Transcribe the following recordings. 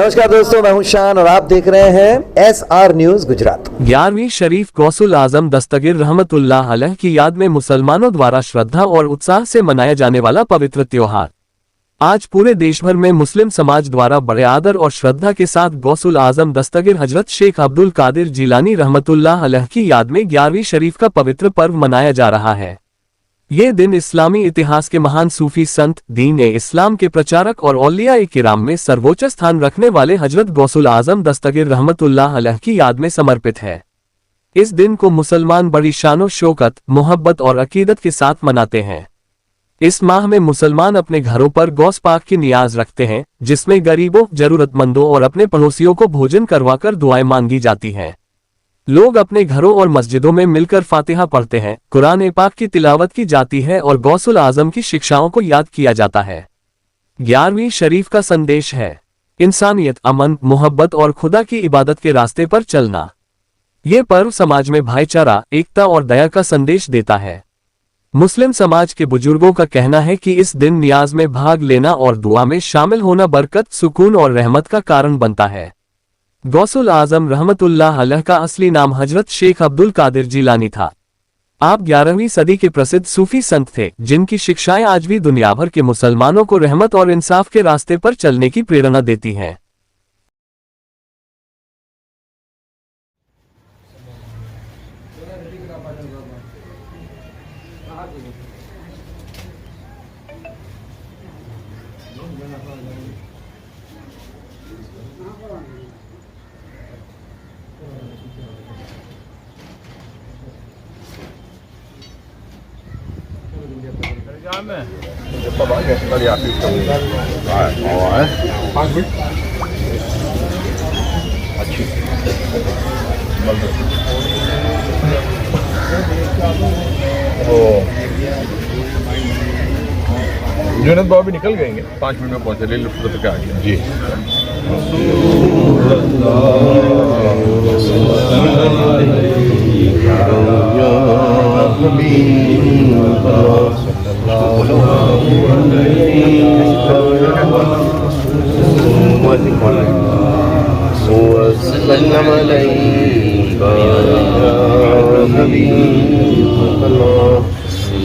नमस्कार दोस्तों, मैं हूं शान और आप देख रहे हैं SR न्यूज गुजरात। 11वीं शरीफ गौसुल आजम दस्तगीर रहमतुल्लाह अलैह की याद में मुसलमानों द्वारा श्रद्धा और उत्साह से मनाया जाने वाला पवित्र त्योहार आज पूरे देश भर में मुस्लिम समाज द्वारा बड़े आदर और श्रद्धा के साथ गौसुल आजम दस्तगीर हजरत शेख अब्दुल कादिर जिलानी रहमतुल्लाह अलैह की याद में 11वीं शरीफ का पवित्र पर्व मनाया जा रहा है। ये दिन इस्लामी इतिहास के महान सूफी संत, दीन ए इस्लाम के प्रचारक और औलिया किराम में सर्वोच्च स्थान रखने वाले हजरत गौसुल आजम दस्तगीर रहमतुल्लाह अलैह की याद में समर्पित है। इस दिन को मुसलमान बड़ी शानो शौकत, मोहब्बत और अकीदत के साथ मनाते हैं। इस माह में मुसलमान अपने घरों पर गौस पाक की नियाज रखते हैं, जिसमें गरीबों, जरूरतमंदों और अपने पड़ोसियों को भोजन करवाकर दुआएं मांगी जाती हैं। लोग अपने घरों और मस्जिदों में मिलकर फातिहा पढ़ते हैं, कुरान पाक की तिलावत की जाती है और गौसुल आजम की शिक्षाओं को याद किया जाता है। 11वीं शरीफ का संदेश है इंसानियत, अमन, मोहब्बत और खुदा की इबादत के रास्ते पर चलना। ये पर्व समाज में भाईचारा, एकता और दया का संदेश देता है। मुस्लिम समाज के बुजुर्गों का कहना है कि इस दिन नियाज में भाग लेना और दुआ में शामिल होना बरकत, सुकून और रहमत का कारण बनता है। गौसुल आजम रहमतुल्लाह अलैह का असली नाम हजरत शेख अब्दुल कादिर जिलानी था। आप 11वीं सदी के प्रसिद्ध सूफी संत थे, जिनकी शिक्षाएं आज भी दुनिया भर के मुसलमानों को रहमत और इंसाफ के रास्ते पर चलने की प्रेरणा देती हैं। जुनैद बाबू भी निकल गएंगे, 5 मिनट में पहुंचे। ले लिफ्ट के आ गया जी।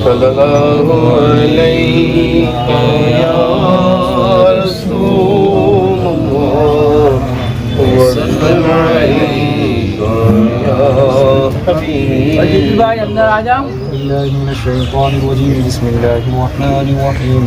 सल्लल्लाहु अलैहि या रसूलल्लाह वसल्लम अलैका या हबीब। अजीब भाई अंदर आ जाओ। बिस्मिल्लाहिर्रहमानिर्रहीम।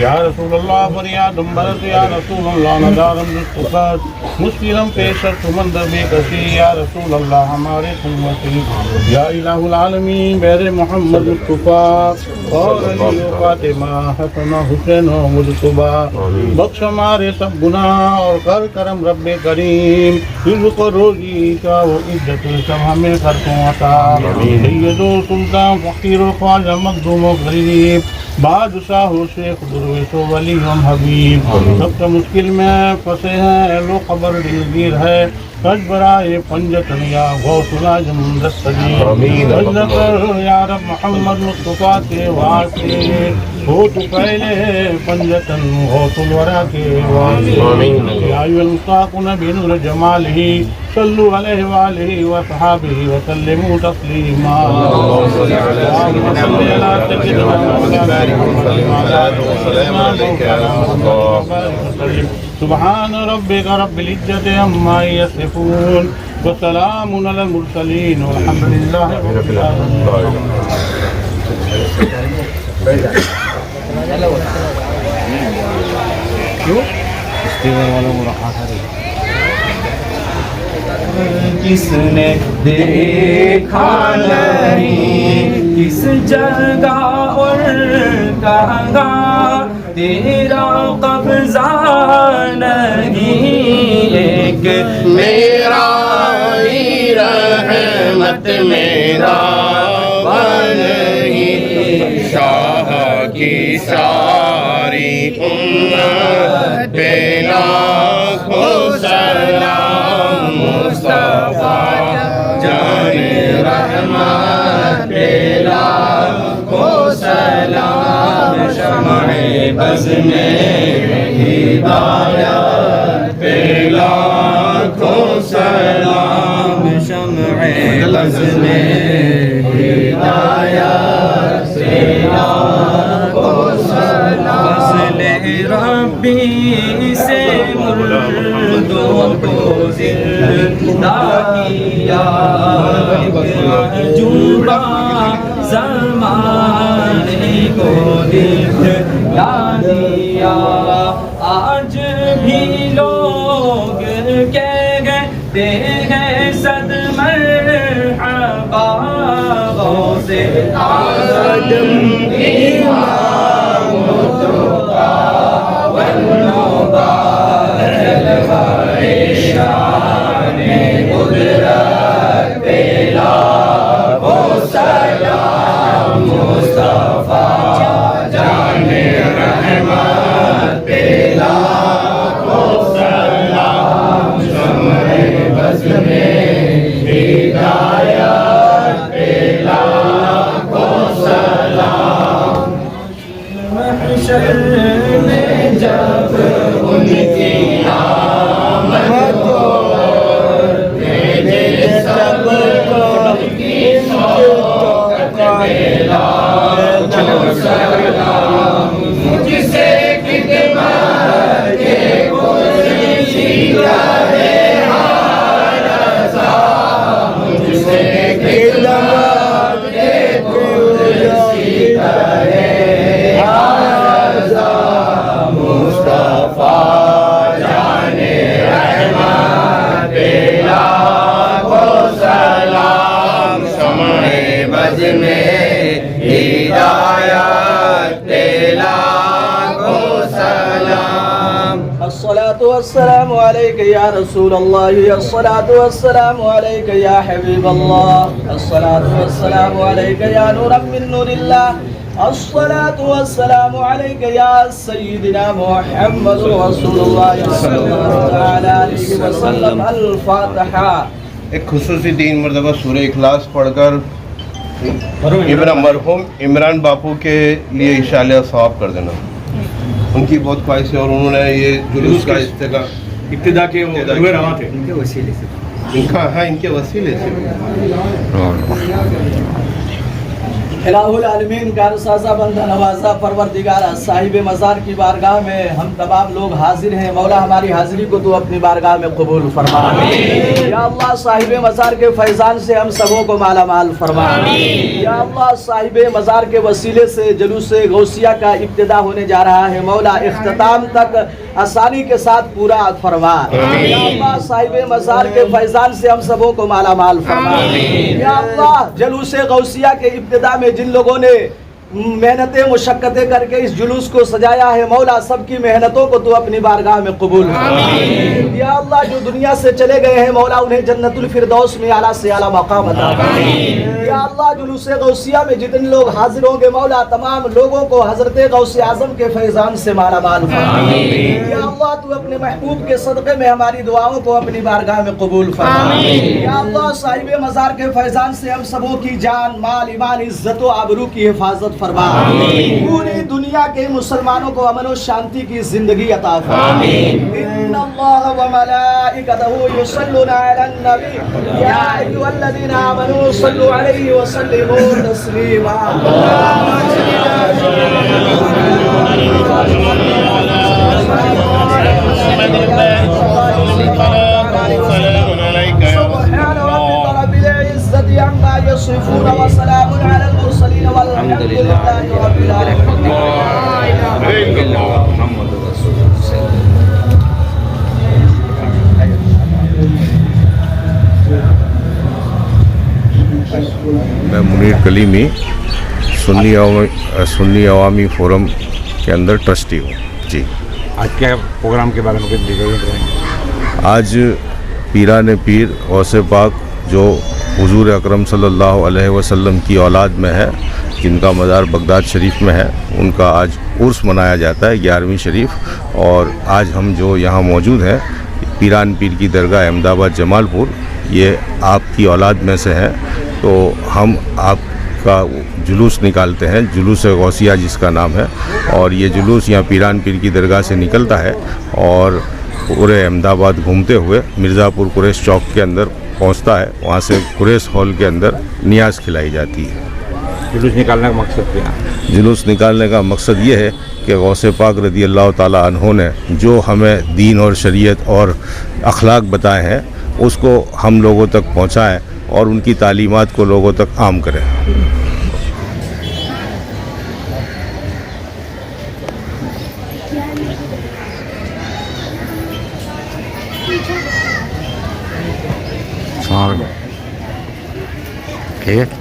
या रसूल अल्लाह फरियादम बरस या रसूल अल्लाह नदारम दुस्तफात मुश्किलम पेशर सुमंदर बेकसी या रसूल अल्लाह हमारे उम्मती या इलाहुल आलमीन बेरे मोहम्मद मुस्तफा और अली फातिमा हसन हुसैन और मुस्तफा बख्श हमारे सब गुनाह और कर करम रब्बे करीम रिज़्क़ और रोज़ी का वो इज्जत सब हमें कर तू अता सय्यदो सुल्तान फकीर और ख्वाजा मखदूम और गरीब बादशाह हो शेख दुर्वेश वली हम हबीब सबसे मुश्किल में फंसे हैं लो खबर दिलगीर है कज बराए पंजतन या गौसुला जमदस्तगीर या रब मोहम्मद मुस्तफा के वास्ते हो तो पहले पंजतन गौसुल वरा के वास्ते या अय्युल मुस्ताक़ुन बिनूर जमालिही सल्लु अलैहि व आलिहि व सहाबिही व सल्लिमू तस्लीमा सुब्हान रब्बिक रब्बिल इज्जति अम्मा यसिफून व सलामुन अलल मुरसलीन वल्हम्दुलिल्लाहि रब्बिल आलमीन। किसने देखा नहीं किस जगह और कहाँ तेरा कब्जा नहीं एक मेरा ही रहमत मेरा नहीं शाह की सारी उम्मत पे लाखों सलाम मुस्तफा जाने रहमत पे लाखों सलाम शम्अ-ए बज़ में हिदायत पे लाखों सलाम शम्अ-ए बज़ में हिदायत पे लाखों सलाम फज़ल-ए रब्बी से मुर्दों को जिंदा किया जुबा ज़माने को दिखला दिया आज भी लोग कहते हैं सद मरहबा गौसे आज़म इमाम मुस्तफ़ा वन्नुबा जलवा-ए शान-ए कुदरत पे लाखों सलाम मुस्तफ़ा जाने रहमत पे लाखों सलाम शम्अ-ए बज़ में हिदायत पे लाखों सलाम महशर में जब उनकी आमद हो मेरे सब की शौकत मेरा सलाम मुझसे खिदमत के कुर्सी रहे हारसा मुझसे खिदमत के कुर्सी रहे मुस्तफा जाने रहमत पे लाखों सलाम शम्अ-ए बज़ में हिदायत पे लाखों सलाम। अस्सलातु वस्सलामु अलैका या रसूल अल्लाह अस्सलातु वस्सलामु अलैका या हबीब अल्लाह अस्सलातु वस्सलामु अलैका या नूरम मिन नूरिल्लाह अस्सलातु वस्सलामु अलैका या सय्यिदिना मुहम्मद रसूलुल्लाह सल्लल्लाहु तआला अलैहि वसल्लम। अल-फातिहा। एक खुसूसी 3 मरतबा सूरह इखलास पढ़कर मरहूम इमरान बापू के लिए इशाले सवाब कर देना। उनकी बहुत ख्वाहिश है और उन्होंने ये जुलूस का इब्तिदा के रवा थे इनके वसीले से इनके वसीले से इलाहुल आलमीन का रसाज़ा बंदा नवाज़ा परवरदिगार साहिब मज़ार की बारगाह में हम तमाम लोग हाजिर हैं। मौला हमारी हाजिरी को तू अपनी बारगाह में कबूल फरमा। या अल्लाह साहिब मज़ार के फैज़ान से हम सबों को माला माल फरमा। या अल्लाह साहिब मज़ार के वसीले से जुलूस गौसिया का इब्तिदा होने जा रहा है। मौला इख्तिताम तक आसानी के साथ पूरा फरमा। या अल्लाह साहिब मज़ार के फैज़ान से हम सबों को माला माल फरमा। या अल्लाह जुलूस गौसिया के इब्तिदा में जिन लोगों ने मेहनतें मुशक्कतें करके इस जुलूस को सजाया है, मौला सबकी मेहनतों को तू अपनी बारगाह में कबूल कर। या अल्लाह जो दुनिया से चले गए हैं, मौला उन्हें जन्नतुल फिरदौस में आला से आला मकाम अता फरमा। या अल्लाह जुलूस गौसिया में जितने लोग हाजिर होंगे, मौला तमाम लोगों को हजरत गौसे आजम के फैजान से माला माल फरमा। या अल्लाह तू अपने महबूब के सदक़े में हमारी दुआओं को अपनी बारगाह में कबूल फरमा। या अल्लाह साहिब मज़ार के फैजान से हम सबों की जान माल ईमान इज्जत व आबरू की हिफाजत फरमा। पूरी दुनिया के मुसलमानों को अमन और शांति की जिंदगी अता फरमा। इन्नल्लाह व मलाइकतहू युसल्लूना अलन नबी या अय्युहल्लज़ीना आमनू सल्लू अलैहि व सल्लिमू तस्लीमा। अम्मा यसिफून व सलामुन अलल मुरसलीन वल्हम्दुलिल्लाहि रब्बिल आलमीन। मैं मुनीर कलीमी सुन्नी अवामी फोरम के अंदर ट्रस्टी हूँ जी। आज क्या प्रोग्राम के बारे में कुछ डिटेल? आज पीरान पीर गौसे पाक जो हुजूर अकरम सल्लल्लाहु अलैहि वसल्लम की औलाद में है, जिनका मज़ार बगदाद शरीफ में है, उनका आज उर्स मनाया जाता है 11वीं शरीफ। और आज हम जो यहाँ मौजूद हैं पीरान पीर की दरगाह अहमदाबाद जमालपुर, ये आपकी औलाद में से हैं, तो हम आपका जुलूस निकालते हैं, जुलूस गौसिया जिसका नाम है। और ये जुलूस यहाँ पीरान पीर की दरगाह से निकलता है और पूरे अहमदाबाद घूमते हुए मिर्ज़ापुर कुरैश चौक के अंदर पहुंचता है। वहाँ से कुरैश हॉल के अंदर नियाज़ खिलाई जाती है। जुलूस निकालने का मकसद क्या है? जुलूस निकालने का मकसद ये है कि गौसे पाक रज़ी अल्लाह ताला अन्हो ने जो हमें दीन और शरीयत और अखलाक बताए हैं, उसको हम लोगों तक पहुँचाएँ और उनकी तालीमात को लोगों तक आम करें। ठीक है।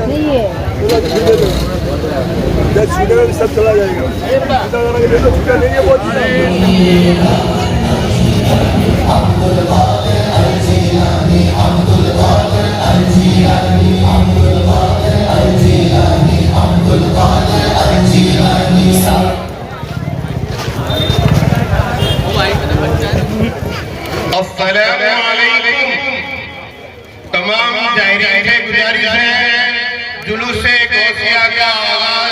नहीं है सब चला जाएगा। तमाम जाहिरीन से गुजारिश है, जुलूस गौसिया का आगाज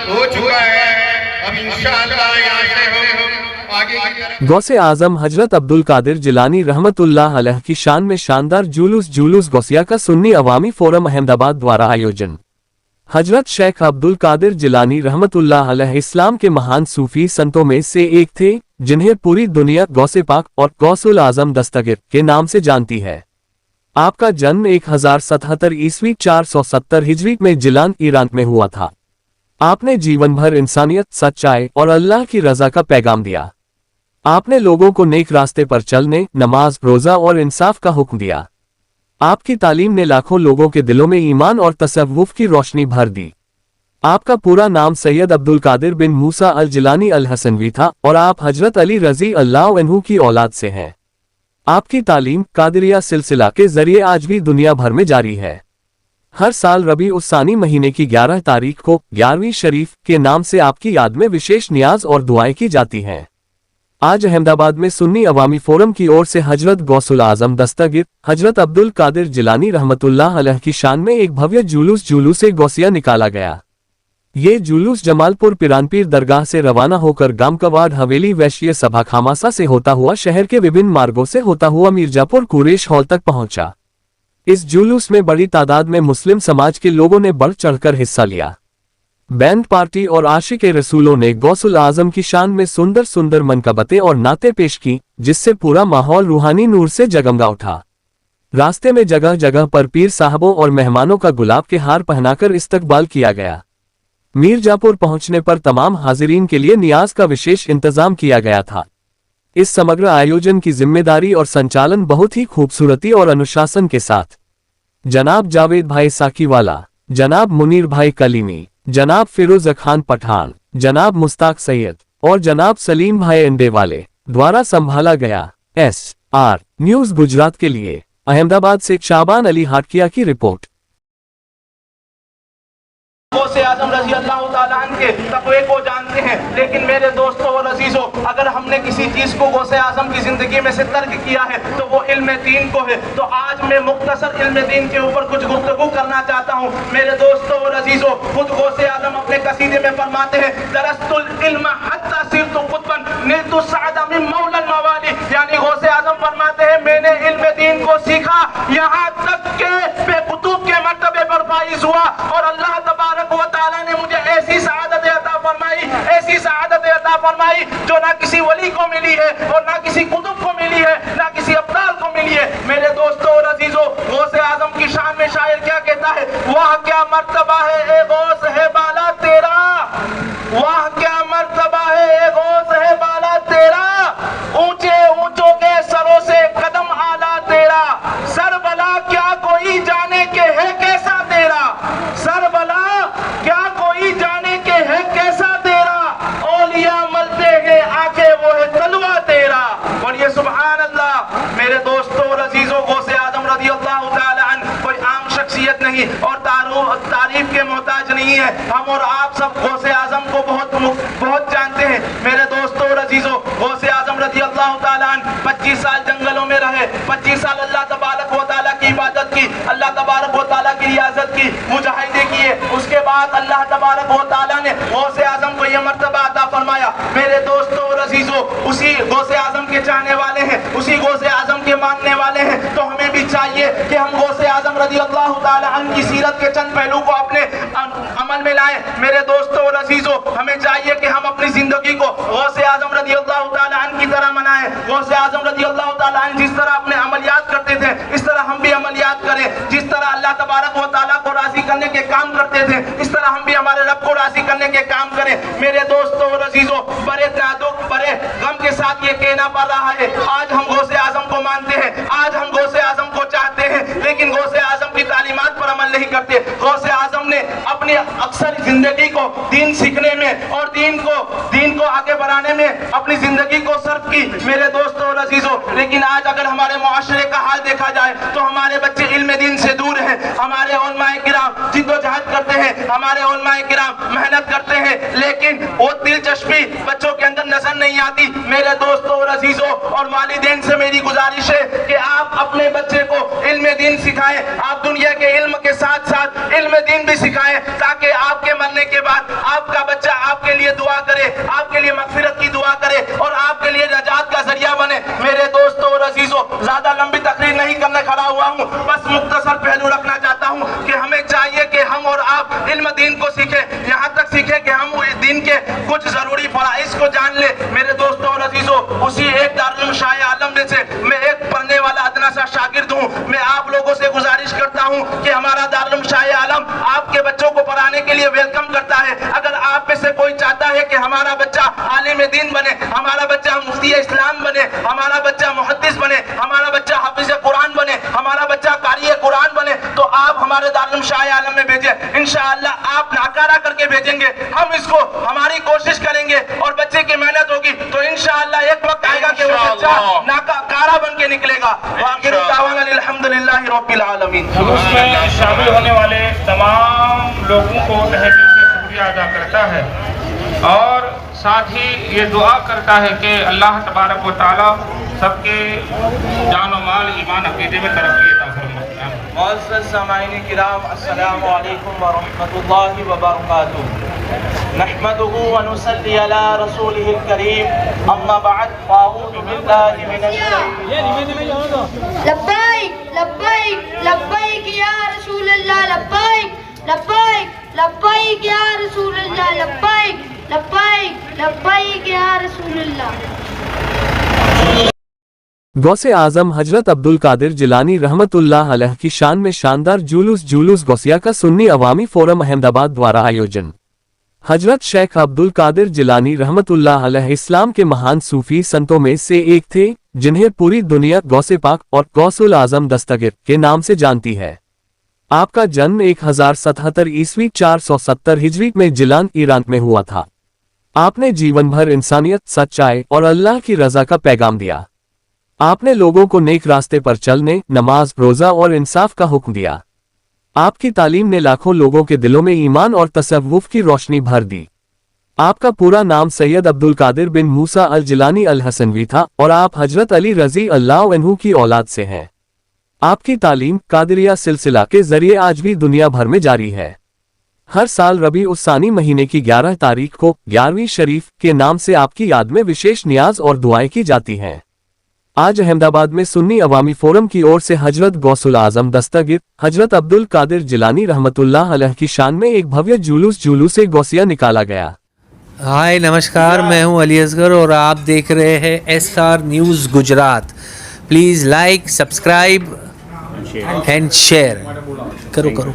हो चुका है। अब इंशाअल्लाह यहाँ से हम आगे की तरफ गौसे आजम हजरत अब्दुल कादिर जिलानी रहमतुल्लाह अलैह की शान में शानदार जुलूस गौसिया का सुन्नी अवामी फोरम अहमदाबाद द्वारा आयोजन। हजरत शेख अब्दुल कादिर जिलानी रहमतुल्लाह अलैह इस्लाम के महान सूफी संतों में से एक थे, जिन्हें पूरी दुनिया गौसे पाक और गौसुल आजम दस्तगीर के नाम से जानती है। आपका जन्म 1077 ईस्वी 470 हिजरी में जिलान ईरान में हुआ था। आपने जीवन भर इंसानियत, सच्चाई और अल्लाह की रजा का पैगाम दिया। आपने लोगों को नेक रास्ते पर चलने, नमाज, रोजा और इंसाफ का हुक्म दिया। आपकी तालीम ने लाखों लोगों के दिलों में ईमान और तसव्वुफ की रोशनी भर दी। आपका पूरा नाम सैयद अब्दुल कादिर बिन मूसा अल जिलानी अल हसनवी था और आप हजरत अली रजी अल्लाह अन्हु की औलाद से हैं। आपकी तालीम कादिरिया सिलसिला के जरिए आज भी दुनिया भर में जारी है। हर साल रबी उस सानी महीने की 11 तारीख को 11वीं शरीफ के नाम से आपकी याद में विशेष नियाज और दुआएं की जाती हैं। आज अहमदाबाद में सुन्नी अवामी फोरम की ओर से हजरत गौसुल आजम दस्तगीर हजरत अब्दुल कादिर जिलानी रहमतुल्लाह अलैह की शान में एक भव्य जुलूस गौसिया निकाला गया। ये जुलूस जमालपुर पिरानपीर दरगाह से रवाना होकर गामकवाड़ हवेली वैश्य सभा खामासा से होता हुआ शहर के विभिन्न मार्गों से होता हुआ मिर्जापुर कुरेश हॉल तक पहुंचा। इस जुलूस में बड़ी तादाद में मुस्लिम समाज के लोगों ने बढ़ चढ़कर हिस्सा लिया। बैंड पार्टी और आशिक रसूलों ने गौसुल आजम की शान में सुंदर सुंदर मनकबतें और नाते पेश की, जिससे पूरा माहौल रूहानी नूर से जगमगा उठा। रास्ते में जगह जगह पर पीर साहबों और मेहमानों का गुलाब के हार पहनाकर इस्तकबाल किया गया। मिर्जापुर पहुंचने पर तमाम हाजिरीन के लिए नियाज का विशेष इंतजाम किया गया था। इस समग्र आयोजन की जिम्मेदारी और संचालन बहुत ही खूबसूरती और अनुशासन के साथ जनाब जावेद भाई साकीवाला, जनाब मुनीर भाई कलीमी, जनाब फिरोज खान पठान, जनाब मुस्ताक सैयद और जनाब सलीम भाई अंडेवाले द्वारा संभाला गया। SR न्यूज गुजरात के लिए अहमदाबाद से शाबान अली हाटकिया की रिपोर्ट। गौसे आजम रजी अल्लाह ताला अन्हु के तक़वे को जानते हैं, लेकिन मेरे दोस्तों और अजीजों, अगर हमने किसी चीज को गौसे आजम की जिंदगी में से तर्क किया है तो वो इल्म दीन को है। तो आज मैं मुख्तसर इल्म दीन के ऊपर कुछ गुफ्तगू करना चाहता हूँ। मेरे दोस्तों और अजीजों, खुद गौसे आजम अपने कसीदे में फरमाते हैं, दरस्तुल इल्म हत्ता सिरतु कुतबन निलतु सअदा मिन मौलन मवाली, यानी गौसे आजम फरमाते हैं मैंने इल्म दीन को सीखा, यहाँ तक के बेकुतुब के मर्तबे पर फाइज हुआ और अल्लाह तबारक व तआला ने मुझे ऐसी सआदत अता फरमाई, ऐसी सआदत अता फरमाई जो ना किसी वली को मिली है और ना किसी कुतुब को मिली है, ना किसी अब्दाल को मिली है। मेरे दोस्तों और अजीजों, गौसे आजम की शान में शायर क्या कहता है, वाह क्या मर्तबा है ए गौस है बाला तेरा, वाह क्या मर्तबा है ए गौस है बाला तेरा, ऊंचे ऊंचों के सरों से कदम आला तेरा, सर बला क्या कोई जाने के है कैसा तेरा, सर बला क्या कोई जाने के है कैसा तेरा, औलिया मलते हैं आके वो है तलवा तेरा। और ये सुभान अल्लाह। मेरे दोस्तों और अजीजों, गौसे आजम रज़ी अल्लाह ताला अन्हु कोई आम शख्सियत नहीं और तारीफ के मोहताज नहीं है। हम और आप सब गौसे आजम को बहुत जानते हैं। मेरे दोस्तों और अजीजों, गौसे आजम रज़ी अल्लाह ताला अन्हु 25 साल जंगलों में रहे, 25 साल अल्लाह तबारक व तआला की इबादत की, अल्लाह तबारक व तआला की रियाजत की, मुजाहिदे किए। उसके बाद अल्लाह तबारक व तआला ने गौसे आजम को यह मर्तबा अता फरमाया। मेरे दोस्तों और अजीजों, उसी गौसे आजम के चाहने वाले हैं, उसी गौसे आजम के मानने वाले हैं, तो हमें भी चाहिए कि हम गौसे आजम रज़ी अल्लाह ताला अन्हु की सीरत के चंद पहलू को अपने अमल में लाएं। मेरे दोस्तों और अजीजों, हमें चाहिए कि हम अपनी जिंदगी को गौसे आजम रज़ी अल्लाह ताला अन्हु की तरह मनाएं। गौसे आजम रज़ी अल्लाह ताला अन्हु जिस तरह अपने अमलियात करते थे, इस तरह हम भी अमलियात करें। जिस तरह अल्लाह तबारक व तआला को राजी करने के काम करते थे, इस तरह हम भी हमारे रब को राजी करने के काम करें। मेरे दोस्तों और अजीजों, बड़े तादुक बड़े गम के साथ ये कहना पड़ रहा है, आज हम गौसे आजम को मानते हैं, आज हम गौसे आजम को चाहते हैं, लेकिन गौसे आजम की तालीमात पर अमल नहीं करते। गौसे आजम ने अपनी अक्सर जिंदगी को दीन सीखने में और दीन को आगे बढ़ाने में अपनी जिंदगी को सर्फ की, मेरे दोस्तों और अजीजों। लेकिन आज अगर हमारे मुआशरे का हाल देखा जाए तो हमारे बच्चे इल्म दीन से दूर हैं। हमारे उलमाए किराम जिद्दोजहद करते हैं, हमारे उलमाए किराम मेहनत करते हैं, लेकिन वो दिलचस्पी बच्चों के अंदर नजर नहीं आती। मेरे दोस्तों और अजीजों और वालिदैन से मेरी गुजारिश है कि आप अपने बच्चे को इल्म दीन सिखाएं, आप दुनिया के इल्म के साथ साथ इल्म दीन भी सिखाएं, ताकि आपके मरने के बाद आपका बच्चा आपके लिए दुआ करे, आपके लिए मगफिरत की दुआ करे और आपके लिए नजात का जरिया बने। मेरे दोस्तों और अजीजों, ज्यादा लंबी तकरीर नहीं करने खड़ा हुआ हूँ, बस मुख्तसर पहलू रखना चाहता हूँ कि हमें चाहिए कि हम और आप इल्म दीन को सीखें, यहाँ तक सीखें कि हम दीन के कुछ जरूरी फराइज को जान ले। मेरे दोस्तों और अजीजों, उसी एक दारुल शाह आलम में से मैं एक पढ़ने वाला अदना सा शागिर्द हूँ। मैं आप लोगों से गुजारिश करता हूँ कि हमारा दारुल शाह आलम आपके बच्चों को पढ़ाने के लिए वेलकम करता है। अगर आप में से कोई चाहता है कि हमारा बच्चा आलिम दीन बने, हमारा बच्चा मुफ्ती इस्लाम बने, हमारा बच्चा मुहद्दिस बने, हमारा बच्चा हाफिज कुरान बने, हमारा बच्चा कारी कुरान बने, तो आप हमारे दारुल शाह आलम में भेजें। इंशाअल्लाह आप नाकारा करके भेजेंगे, हम इसको हमारी कोशिश करेंगे और बच्चे की मेहनत होगी तो इंशाअल्लाह एक वक्त आएगा कि वो बच्चा नाकारा बन के निकलेगा। वाकिर दावाना अल्हम्दुलिल्लाहि रब्बिल आलमीन। उसमें शामिल होने वाले तमाम लोगों को तहे दिल से शुक्रिया अदा करता है और साथ ही ये दुआ करता है कि अल्लाह तबारक व तआला सबके जान व माल ईमान अकीदे में तरक्की अता फरमाए। मुअज़्ज़ज़ सामाईन किराम, अस्सलामु अलैकुम व रहमतुल्लाहि व बरकातुहू। नहमदुहु व नुसल्ली अला रसूलिहिल करीम, अम्मा बअद, फ़अऊज़ु बिल्लाहि मिनश लब्बैक लब्बैक लब्बैक या रसूल अल्लाह, लब्बैक लब्बैक लब्बैक या रसूल अल्लाह, लब्बैक लब्बैक लब्बैक या रसूल अल्लाह। गौसे आजम हजरत अब्दुल कादिर जिलानी रहमतुल्लाह अलैह की शान में शानदार जुलूस गौसिया का सुन्नी अवामी फोरम अहमदाबाद द्वारा आयोजन। हजरत शेख अब्दुल कादिर जिलानी रहमतुल्लाह अलैह इस्लाम के महान सूफी संतों में से एक थे, जिन्हें पूरी दुनिया गौसे पाक और गौसुल आजम दस्तगीर के नाम से जानती है। आपका जन्म 1077 ईस्वी 470 हिजरी में जिलान ईरान में हुआ था। आपने जीवन भर इंसानियत, सच्चाई और अल्लाह की रजा का पैगाम दिया। आपने लोगों को नेक रास्ते पर चलने, नमाज, रोजा और इंसाफ का हुक्म दिया। आपकी तालीम ने लाखों लोगों के दिलों में ईमान और तसव्वुफ की रोशनी भर दी। आपका पूरा नाम सैयद अब्दुल कादिर बिन मूसा अल जिलानी अल हसनवी था और आप हजरत अली रजी अल्लाह अन्हु की औलाद से हैं। आपकी तालीम कादिरिया सिलसिला के जरिए आज भी दुनिया भर में जारी है। हर साल रबी उस सानी महीने की 11 तारीख को 11वीं शरीफ के नाम से आपकी याद में विशेष नियाज और दुआएं की जाती हैं। आज अहमदाबाद में सुन्नी अवामी फोरम की ओर से हजरत गौसुल आजम दस्तगीर हजरत अब्दुल कादिर जिलानी रहमतुल्लाह अलैह की शान में एक भव्य जुलूस गौसिया निकाला गया। हाय नमस्कार, मैं हूं अली असगर और आप देख रहे हैं SR news Gujarat. Please like, subscribe and share करो।